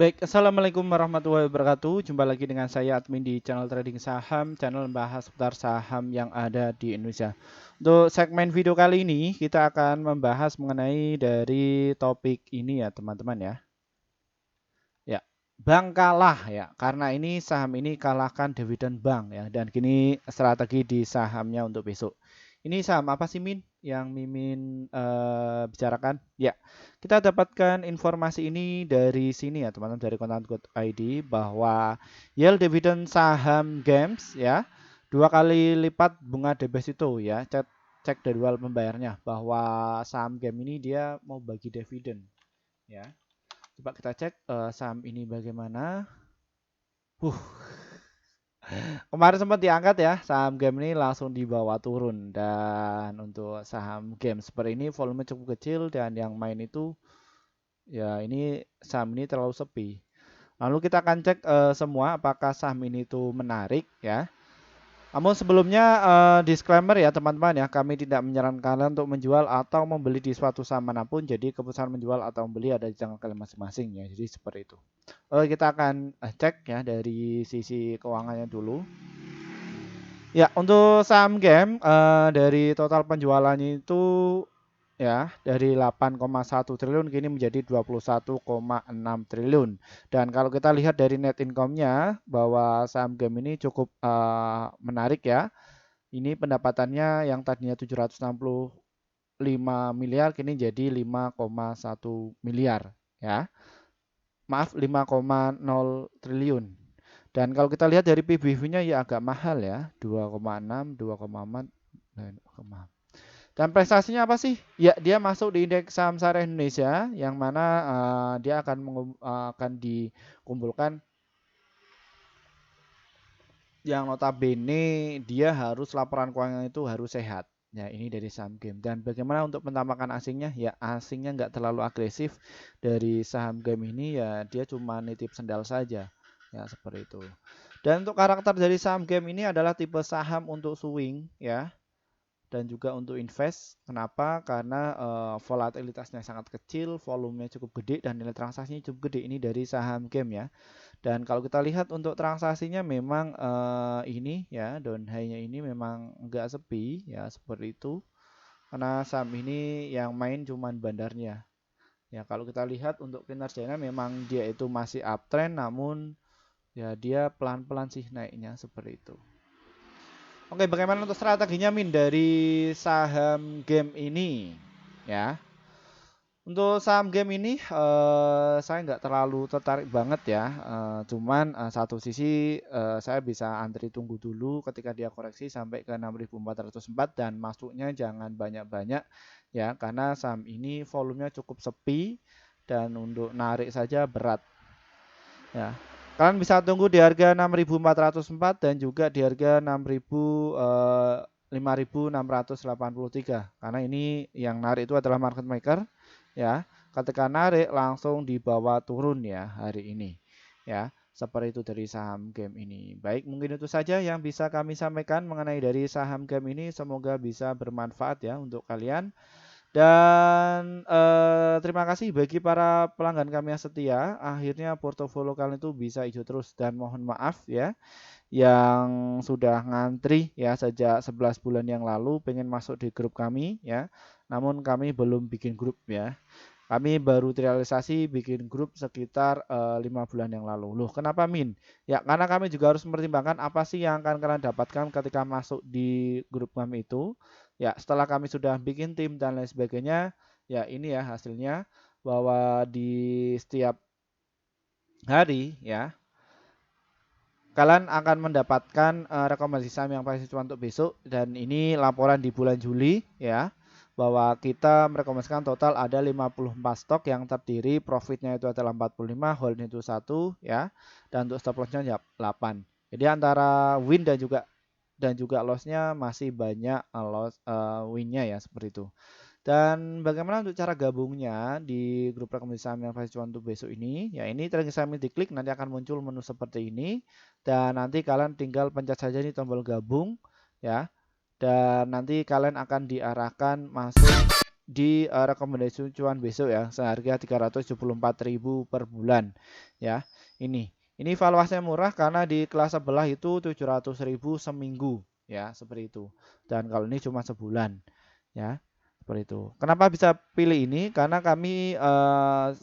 Baik, assalamualaikum warahmatullahi wabarakatuh. Jumpa lagi dengan saya admin di channel trading saham, channel membahas seputar saham yang ada di Indonesia. Untuk segmen video kali ini kita akan membahas mengenai dari topik ini ya teman-teman ya. Ya, bank kalah ya, karena ini saham ini kalahkan dividen bank ya, dan kini strategi di sahamnya untuk besok. Ini saham apa sih Min yang Mimin bicarakan? Ya, kita dapatkan informasi ini dari sini ya teman-teman, dari Kontan Code ID, bahwa yield dividen saham Games ya 2 kali lipat bunga deposito ya. Cek jadwal pembayarnya bahwa saham Game ini dia mau bagi dividen ya. Coba kita cek saham ini bagaimana. Kemarin sempat diangkat ya, saham game ini langsung dibawa turun. Dan untuk saham game seperti ini volume cukup kecil dan yang main itu ya ini saham ini terlalu sepi. Lalu kita akan cek semua apakah saham ini tuh menarik ya. Namun sebelumnya disclaimer ya teman-teman ya, kami tidak menyarankan kalian untuk menjual atau membeli di suatu saham manapun. Jadi keputusan menjual atau membeli ada di tangan kalian masing-masing ya. Jadi seperti itu. Kita akan cek ya dari sisi keuangannya dulu. Ya, untuk saham game dari total penjualannya itu ya dari 8,1 triliun kini menjadi 21,6 triliun. Dan kalau kita lihat dari net income-nya bahwa saham game ini cukup menarik ya. Ini pendapatannya yang tadinya 765 miliar kini jadi 5,1 miliar ya. Maaf, 5,0 triliun. Dan kalau kita lihat dari PBV-nya ya agak mahal ya, 2,6, 2,4. Dan prestasinya apa sih? Ya, dia masuk di indeks saham syariah Indonesia yang mana dia akan dikumpulkan yang notabene dia harus laporan keuangan itu harus sehat. Ya, ini dari saham game. Dan bagaimana untuk penampakan asingnya? Ya, asingnya nggak terlalu agresif dari saham game ini ya, dia cuma nitip sendal saja. Ya, seperti itu. Dan untuk karakter dari saham game ini adalah tipe saham untuk swing ya, dan juga untuk invest. Kenapa? Karena volatilitasnya sangat kecil, volumenya cukup gede, dan nilai transaksinya cukup gede. Ini dari saham game ya. Dan kalau kita lihat untuk transaksinya memang ini ya, down high-nya ini memang enggak sepi ya, seperti itu. Karena saham ini yang main cuman bandarnya. Ya, kalau kita lihat untuk kinerjanya memang dia itu masih uptrend, namun ya dia pelan-pelan sih naiknya seperti itu. Oke, bagaimana untuk strateginya Min dari saham game ini? Ya, untuk saham game ini saya nggak terlalu tertarik banget ya. Cuman satu sisi saya bisa antri tunggu dulu ketika dia koreksi sampai ke 6.404 dan masuknya jangan banyak-banyak ya, karena saham ini volumenya cukup sepi dan untuk narik saja berat. Ya, kalian bisa tunggu di harga 6.404 dan juga di harga 5.683 karena ini yang narik itu adalah market maker ya. Ketika narik langsung dibawa turun ya hari ini. Ya, seperti itu dari saham game ini. Baik, mungkin itu saja yang bisa kami sampaikan mengenai dari saham game ini. Semoga bisa bermanfaat ya untuk kalian. Dan terima kasih bagi para pelanggan kami yang setia. Akhirnya portofolio kalian itu bisa hijau terus, dan mohon maaf ya yang sudah ngantri ya sejak 11 bulan yang lalu pengen masuk di grup kami ya. Namun kami belum bikin grup ya. Kami baru realisasi bikin grup sekitar 5 bulan yang lalu. Loh, kenapa Min? Ya, karena kami juga harus mempertimbangkan apa sih yang akan kalian dapatkan ketika masuk di grup kami itu. Ya, setelah kami sudah bikin tim dan lain sebagainya, ya ini ya hasilnya bahwa di setiap hari ya kalian akan mendapatkan rekomendasi saham yang pasti cuma untuk besok, dan ini laporan di bulan Juli ya, bahwa kita merekomendasikan total ada 54 stok yang terdiri profitnya itu adalah 45, hold itu 1 ya, dan untuk stop lossnya ya 8. Jadi antara win dan juga lossnya masih banyak winnya ya, seperti itu. Dan bagaimana untuk cara gabungnya di grup rekomendasi saham yang pasti cuan untuk besok ini? Ya, ini trading saham ini diklik nanti akan muncul menu seperti ini, dan nanti kalian tinggal pencet saja ini tombol gabung ya, dan nanti kalian akan diarahkan masuk di rekomendasi cuan besok ya, seharga 374.000 per bulan ya. Ini valuasinya murah karena di kelas sebelah itu 700.000 seminggu ya, seperti itu. Dan kalau ini cuma sebulan ya. Seperti itu. Kenapa bisa pilih ini? Karena kami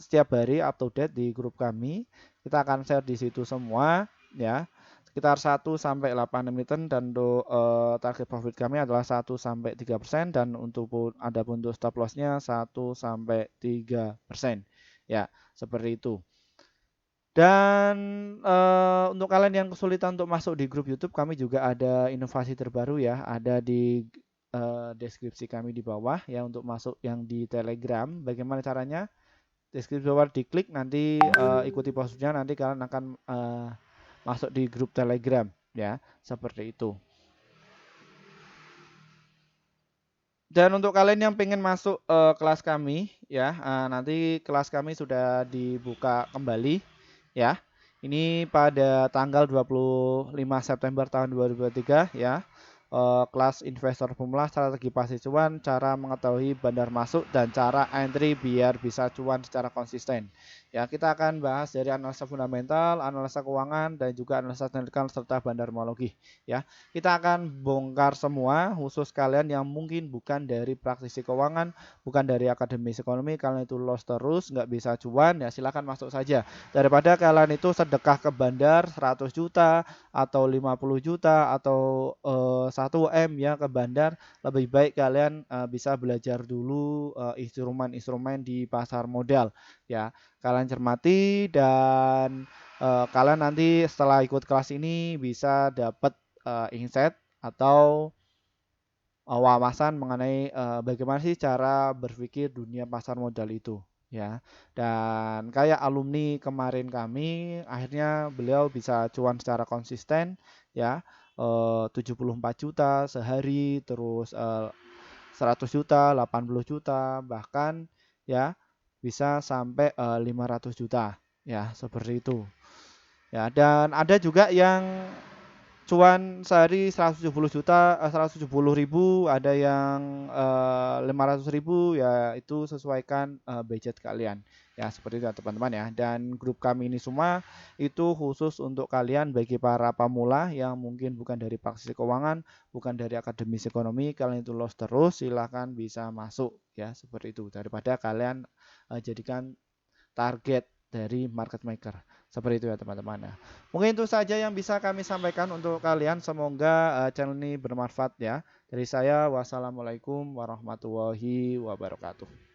setiap hari up to date di grup kami. Kita akan share di situ semua ya. Sekitar 1 sampai 8 emiten dan untuk target profit kami adalah 1 sampai 3% dan untuk stop loss-nya 1 sampai 3%. Ya, seperti itu. Dan untuk kalian yang kesulitan untuk masuk di grup YouTube, kami juga ada inovasi terbaru ya, ada di deskripsi kami di bawah ya untuk masuk yang di Telegram. Bagaimana caranya? Deskripsi bawah diklik nanti ikuti prosedurnya nanti kalian akan masuk di grup Telegram ya, seperti itu. Dan untuk kalian yang pengen masuk kelas kami ya, nanti kelas kami sudah dibuka kembali ya. Ini pada tanggal 25 September tahun 2023 ya. Kelas investor pemula, strategi pasti cuan, cara mengetahui bandar masuk dan cara entry biar bisa cuan secara konsisten. Ya, kita akan bahas dari analisa fundamental, analisa keuangan dan juga analisa teknikal serta bandarmologi ya. Kita akan bongkar semua khusus kalian yang mungkin bukan dari praktisi keuangan, bukan dari akademis ekonomi, kalian itu loss terus, nggak bisa cuan, ya silakan masuk saja. Daripada kalian itu sedekah ke bandar 100 juta atau 50 juta atau 1 M ya ke bandar, lebih baik kalian bisa belajar dulu instrumen-instrumen di pasar modal ya. Kalian cermati dan kalian nanti setelah ikut kelas ini bisa dapat insight atau wawasan mengenai bagaimana sih cara berpikir dunia pasar modal itu ya. Dan kayak alumni kemarin kami akhirnya beliau bisa cuan secara konsisten ya, 74 juta sehari, terus 100 juta, 80 juta, bahkan ya bisa sampai 500 juta ya, seperti itu. Ya, dan ada juga yang cuan sehari 170 juta, 170.000, ada yang 500.000 ya, itu sesuaikan budget kalian. Ya, seperti itu ya, teman-teman ya. Dan grup kami ini semua itu khusus untuk kalian bagi para pemula yang mungkin bukan dari praktisi keuangan, bukan dari akademis ekonomi, kalian itu loss terus, silahkan bisa masuk ya, seperti itu. Daripada kalian jadikan target dari market maker. Seperti itu ya teman-teman ya. Mungkin itu saja yang bisa kami sampaikan untuk kalian. Semoga channel ini bermanfaat ya. Dari saya, wassalamualaikum warahmatullahi wabarakatuh.